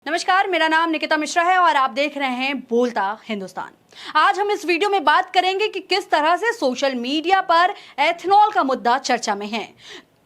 नमस्कार, मेरा नाम निकिता मिश्रा है और आप देख रहे हैं बोलता हिंदुस्तान। आज हम इस वीडियो में बात करेंगे कि किस तरह से सोशल मीडिया पर एथेनॉल का मुद्दा चर्चा में है।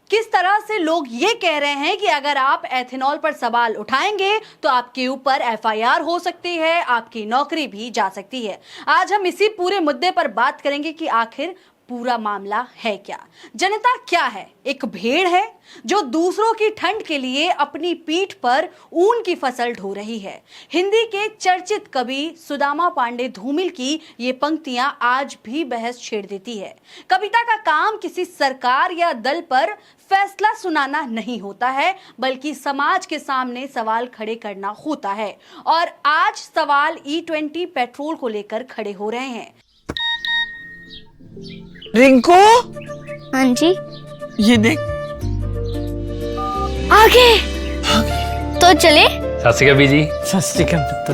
किस तरह से लोग ये कह रहे हैं कि अगर आप एथेनॉल पर सवाल उठाएंगे तो आपके ऊपर एफआईआर हो सकती है, आपकी नौकरी भी जा सकती है। आज हम इसी पूरे मुद्दे पर बात करेंगे कि आखिर पूरा मामला है क्या। जनता क्या है? एक भेड़ है जो दूसरों की ठंड के लिए अपनी पीठ पर ऊन की फसल ढो रही है। हिंदी के चर्चित कवि सुदामा पांडे धूमिल की ये पंक्तियां आज भी बहस छेड़ देती है। कविता का काम किसी सरकार या दल पर फैसला सुनाना नहीं होता है, बल्कि समाज के सामने सवाल खड़े करना होता है। और आज सवाल E20 पेट्रोल को लेकर खड़े हो रहे हैं। रिंकू, हाँ जी, ये देख। आगे तो चले। सत श्री अकाल बीजी। सत श्री अकाल पुत्र।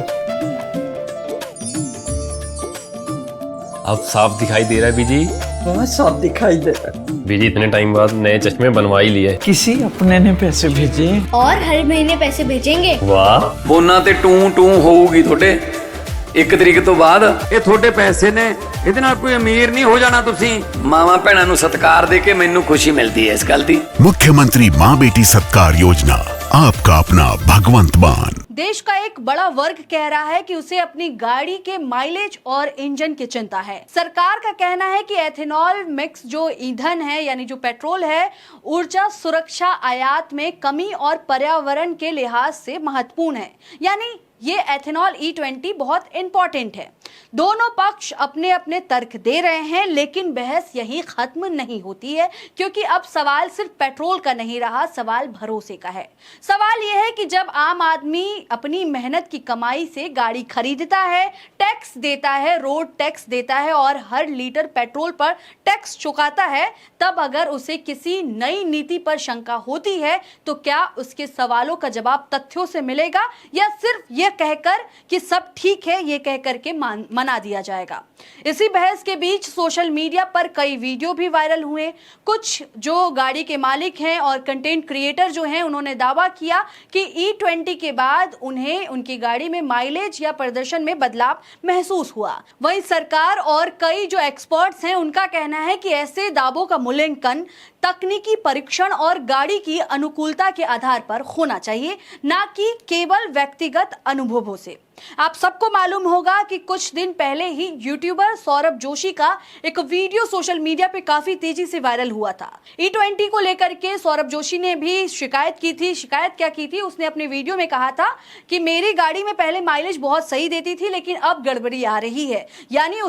अब साफ दिखाई दे रहा है बीजी। बहुत साफ दिखाई दे रहा है। बीजी इतने टाइम बाद नए चश्मे बनवा ही लिए। किसी अपने ने पैसे भेजे और हर महीने पैसे भेजेंगे। वाह, ਫੋਨਾਂ ਤੇ ਟੂ ਹੋਊਗੀ ਤੁਹਾਡੇ 1 ਤਰੀਕ ਤੋਂ ਬਾਅਦ। ਇਹ ਤੁਹਾਡੇ ਪੈਸੇ ਨੇ, ਇਹਦੇ ਨਾਲ ਕੋਈ ਅਮੀਰ ਨਹੀਂ ਹੋ ਜਾਣਾ ਤੁਸੀਂ। ਮਾਵਾਂ ਭੈਣਾਂ ਨੂੰ ਸਤਿਕਾਰ ਦੇ ਕੇ ਮੈਨੂੰ ਖੁਸ਼ੀ ਮਿਲਦੀ ਹੈ ਇਸ ਗੱਲ ਦੀ। मुख्यमंत्री माँ बेटी सत्कार योजना, आपका अपना भगवंत मान। देश का एक बड़ा वर्ग कह रहा है कि उसे अपनी गाड़ी के माइलेज और इंजन की चिंता है। सरकार का कहना है कि एथेनॉल मिक्स जो ईंधन है यानी जो पेट्रोल है, ऊर्जा सुरक्षा आयात में कमी और पर्यावरण के लिहाज से महत्वपूर्ण है। यानी ये एथेनॉल E20 बहुत इंपॉर्टेंट है। दोनों पक्ष अपने अपने तर्क दे रहे हैं, लेकिन बहस यही खत्म नहीं होती है, क्योंकि अब सवाल सिर्फ पेट्रोल का नहीं रहा, सवाल भरोसे का है। सवाल यह है कि जब आम आदमी अपनी मेहनत की कमाई से गाड़ी खरीदता है, टैक्स देता है, रोड टैक्स देता है और हर लीटर पेट्रोल पर टैक्स चुकाता है, तब अगर उसे किसी नई नीति पर शंका होती है तो क्या उसके सवालों का जवाब तथ्यों से मिलेगा या सिर्फ यह कहकर कि सब ठीक है ये कहकर के मना दिया जाएगा। इसी बहस के बीच सोशल मीडिया पर कई वीडियो भी वायरल हुए। कुछ जो गाड़ी के मालिक हैं और कंटेंट क्रिएटर जो हैं, उन्होंने दावा किया कि E20 के बाद उन्हें उनकी गाड़ी में माइलेज या प्रदर्शन में बदलाव महसूस हुआ। वहीं सरकार और कई जो एक्सपर्ट्स हैं, उनका कहना है कि ऐसे दावों का मूल्यांकन तकनीकी परीक्षण और गाड़ी की अनुकूलता के आधार पर होना चाहिए, ना कि केवल व्यक्तिगत अनुभवों से। आप सबको मालूम होगा कि कुछ दिन पहले ही यूट्यूबर सौरभ जोशी का एक वीडियो सोशल मीडिया पे काफी तेजी से वायरल हुआ था। E20 को लेकर के सौरभ जोशी ने भी शिकायत की थी। शिकायत क्या की थी? उसने अपने वीडियो में कहा था कि मेरी गाड़ी में पहले माइलेज बहुत सही देती थी, लेकिन अब गड़बड़ी आ रही है। यानी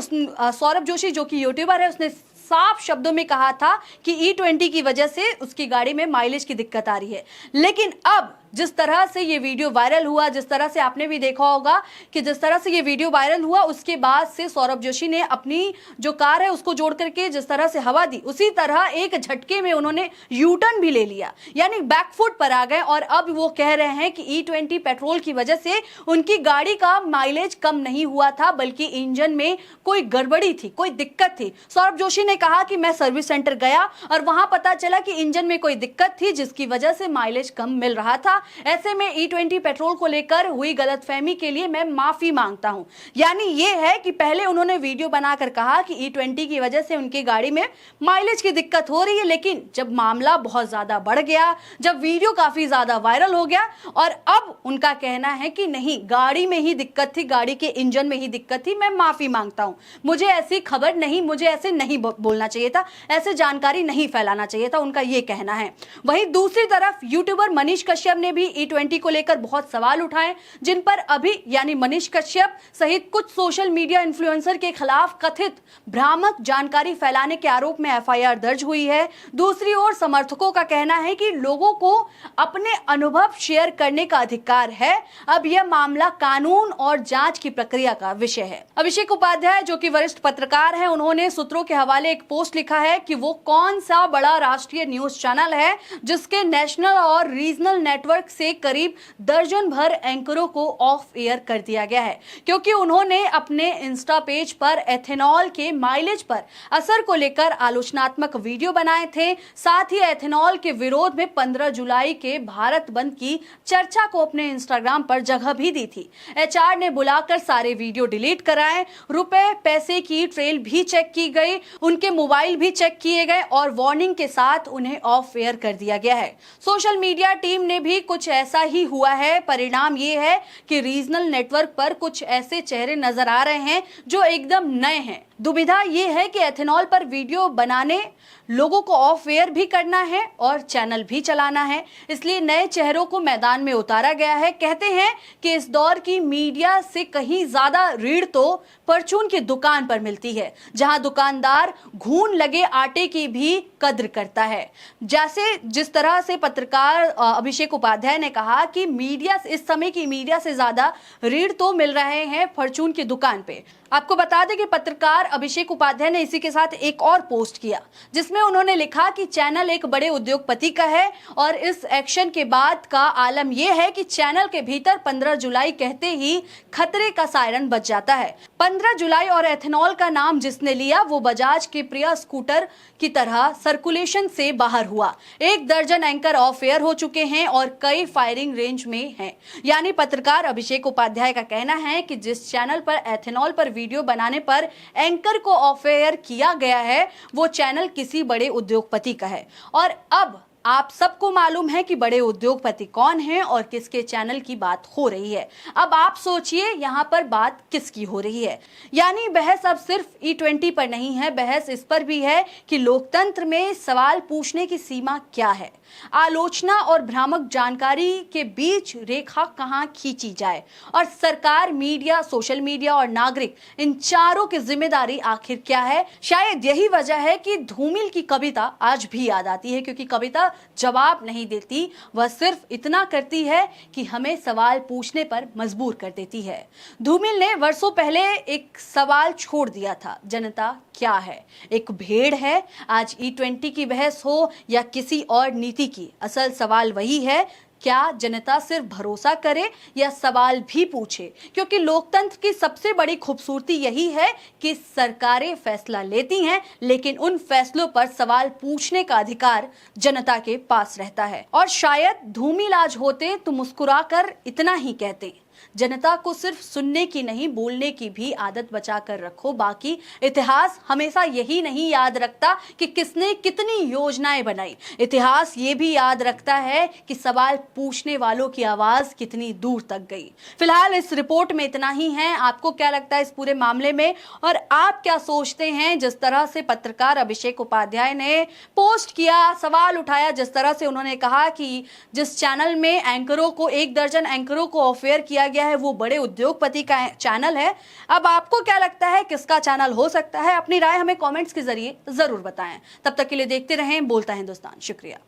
सौरभ जोशी जो कि यूट्यूबर है, उसने साफ शब्दों में कहा था कि E20 की वजह से उसकी गाड़ी में माइलेज की दिक्कत आ रही है। लेकिन अब जिस तरह से ये वीडियो वायरल हुआ, जिस तरह से आपने भी देखा होगा कि जिस तरह से ये वीडियो वायरल हुआ, उसके बाद से सौरभ जोशी ने अपनी जो कार है उसको जोड़ करके जिस तरह से हवा दी, उसी तरह एक झटके में उन्होंने यू टर्न भी ले लिया, यानी बैकफुट पर आ गए। और अब वो कह रहे हैं कि E20 पेट्रोल की वजह से उनकी गाड़ी का माइलेज कम नहीं हुआ था, बल्कि इंजन में कोई गड़बड़ी थी, कोई दिक्कत थी। सौरभ जोशी ने कहा कि मैं सर्विस सेंटर गया और वहां पता चला कि इंजन में कोई दिक्कत थी, जिसकी वजह से माइलेज कम मिल रहा था। ऐसे में E20 पेट्रोल को लेकर हुई गलतफहमी के लिए मैं माफी मांगता हूं। यानी ये है कि पहले उन्होंने वीडियो बनाकर कहा कि E20 की वजह से उनकी गाड़ी में माइलेज की दिक्कत हो रही है, लेकिन जब मामला बहुत ज्यादा बढ़ गया, जब वीडियो काफी ज्यादा वायरल हो गया और अब उनका कहना है कि नहीं, गाड़ी में ही दिक्कत थी, गाड़ी के इंजन में ही दिक्कत थी, मैं माफी मांगता हूं। मुझे ऐसी खबर नहीं, मुझे ऐसे नहीं बोलना चाहिए था, ऐसे जानकारी नहीं फैलाना चाहिए था, उनका ये कहना है। वहीं दूसरी तरफ यूट्यूबर मनीष कश्यप ने भी E20 को लेकर बहुत सवाल उठाए, जिन पर अभी यानी मनीष कश्यप सहित कुछ सोशल मीडिया इन्फ्लुएंसर के खिलाफ कथित भ्रामक जानकारी फैलाने के आरोप में एफआईआर दर्ज हुई है। दूसरी ओर समर्थकों का कहना है कि लोगों को अपने अनुभव शेयर करने का अधिकार है। अब यह मामला कानून और जांच की प्रक्रिया का विषय है। अभिषेक उपाध्याय जो कि वरिष्ठ पत्रकार हैं, उन्होंने सूत्रों के हवाले एक पोस्ट लिखा है कि वो कौन सा बड़ा राष्ट्रीय न्यूज चैनल है जिसके नेशनल और रीजनल नेटवर्क नेटवर्क से करीब दर्जन भर एंकरों को ऑफ एयर कर दिया गया है, क्योंकि उन्होंने अपने इंस्टा पेज पर एथेनॉल के माइलेज पर असर को लेकर आलोचनात्मक वीडियो बनाए थे। साथ ही एथेनॉल के विरोध में 15 जुलाई के भारत बंद की चर्चा को अपने इंस्टाग्राम पर जगह भी दी थी। एचआर ने बुलाकर सारे वीडियो डिलीट कराए, रुपए पैसे की ट्रेल भी चेक की गई, उनके मोबाइल भी चेक किए गए और वार्निंग के साथ उन्हें ऑफ एयर कर दिया गया है। सोशल मीडिया टीम ने भी कुछ ऐसा ही हुआ है। परिणाम ये है कि रीजनल नेटवर्क पर कुछ ऐसे चेहरे नजर आ रहे हैं जो एकदम नए हैं। दुविधा ये है कि एथेनॉल पर वीडियो बनाने, लोगों को ऑफ एयर भी करना है और चैनल भी चलाना है, इसलिए नए चेहरों को मैदान में उतारा गया है। कहते हैं कि इस दौर की मीडिया से कहीं ज्यादा रीढ़ तो परचून की दुकान पर मिलती है, जहां दुकानदार घून लगे आटे की भी कद्र करता है। जैसे जिस तरह से पत्रकार अभिषेक उपाध्याय ने कहा कि मीडिया, इस समय की मीडिया से ज्यादा रीढ़ तो मिल रहे हैं परचून की दुकान पे। आपको बता दें कि पत्रकार अभिषेक उपाध्याय ने इसी के साथ एक और पोस्ट किया, जिसमें उन्होंने लिखा कि चैनल एक बड़े उद्योगपति का है और इस एक्शन के बाद का आलम यह है कि चैनल के भीतर 15 जुलाई कहते ही खतरे का सायरन बज जाता है। 15 जुलाई और एथेनॉल का नाम जिसने लिया वो बजाज के प्रिया स्कूटर की तरह सर्कुलेशन से बाहर हुआ। 1 दर्जन एंकर ऑफ एयर हो चुके हैं और कई फायरिंग रेंज में हैं। यानी पत्रकार अभिषेक उपाध्याय का कहना है कि जिस चैनल पर एथेनॉल पर वीडियो बनाने पर एंकर को ऑफ एयर किया गया है वो चैनल किसी बड़े उद्योगपति का है। और अब आप सबको मालूम है कि बड़े उद्योगपति कौन हैं और किसके चैनल की बात हो रही है। अब आप सोचिए यहाँ पर बात किसकी हो रही है। यानी बहस अब सिर्फ E20 पर नहीं है, बहस इस पर भी है कि लोकतंत्र में सवाल पूछने की सीमा क्या है। आलोचना और भ्रामक जानकारी के बीच रेखा कहां खींची जाए और सरकार, मीडिया, सोशल मीडिया और नागरिक, इन चारों की जिम्मेदारी आखिर क्या है। शायद यही वजह है कि धूमिल की कविता आज भी याद आती है, क्योंकि कविता जवाब नहीं देती, वह सिर्फ इतना करती है कि हमें सवाल पूछने पर मजबूर कर देती है। धूमिल ने वर्षों पहले एक सवाल छोड़ दिया था, जनता क्या है, एक भेड़ है। आज E20 की बहस हो या किसी और नीति की, असल सवाल वही है, क्या जनता सिर्फ भरोसा करे या सवाल भी पूछे। क्योंकि लोकतंत्र की सबसे बड़ी खूबसूरती यही है कि सरकारें फैसला लेती हैं, लेकिन उन फैसलों पर सवाल पूछने का अधिकार जनता के पास रहता है। और शायद धूमिल आज होते तो मुस्कुराकर इतना ही कहते, जनता को सिर्फ सुनने की नहीं, बोलने की भी आदत बचा कर रखो। बाकी इतिहास हमेशा यही नहीं याद रखता कि किसने कितनी योजनाएं बनाई, इतिहास ये भी याद रखता है कि सवाल पूछने वालों की आवाज कितनी दूर तक गई। फिलहाल इस रिपोर्ट में इतना ही है। आपको क्या लगता है इस पूरे मामले में और आप क्या सोचते हैं? जिस तरह से पत्रकार अभिषेक उपाध्याय ने पोस्ट किया, सवाल उठाया, जिस तरह से उन्होंने कहा कि जिस चैनल में एंकरों को, 1 दर्जन एंकरों को ऑफ एयर किया गया है वो बड़े उद्योगपति का चैनल है। अब आपको क्या लगता है किसका चैनल हो सकता है? अपनी राय हमें कमेंट्स के जरिए जरूर बताएं। तब तक के लिए देखते रहें बोलता हिंदुस्तान। शुक्रिया।